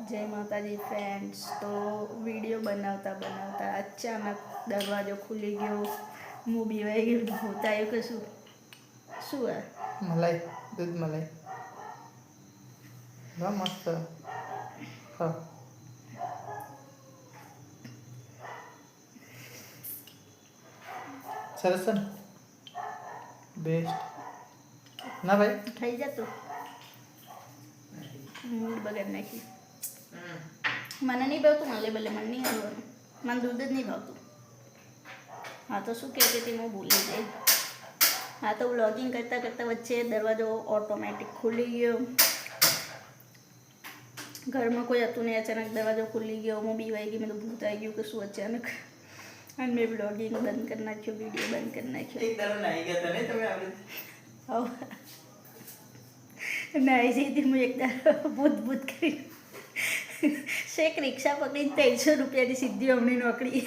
જય માતાજી ફ્રેન્ડ્સ. તો વિડીયો બનાવતા બનાવતા અચાનક દરવાજો ખુલી ગયો. હું બીવાઈ ગયું, ભૂત આવ્યું કે શું? શું મલાઈ, દૂધ મલાઈ બહુ મસ્ત. હા, સરસ છે ને? બેસ્ટ ના ભાઈ? થઈ જતું મૂડ બગાડ નાખી. મને નહીં ભાવતું મલે ભલે, મને નહીં આવવાનું. મને દૂધ જ નહીં ભાવતું. હા તો શું કહેતી હતી હું ભૂલી ગઈ. હા તો વ્લોગિંગ કરતાં કરતાં વચ્ચે દરવાજો ઓટોમેટિક ખુલી ગયો. ઘરમાં કોઈ હતું નહીં, અચાનક દરવાજો ખુલી ગયો. હું બીવાઈ ગઈ, મેં તો ભૂત આવી ગયું કે શું અચાનક. અને મેં વ્લોગિંગ બંધ કરી નાખ્યો, વિડીયો બંધ કરી નાખ્યો. એક દાડો નાઈ ગયા હતા ને તમે આપણે? નાઈ જઈ હતી હું એક દાડો ભૂત ભૂત કરી. શેખ રિક્ષા પકડીને 300 રૂપિયાની સીધી અમની નોકરી.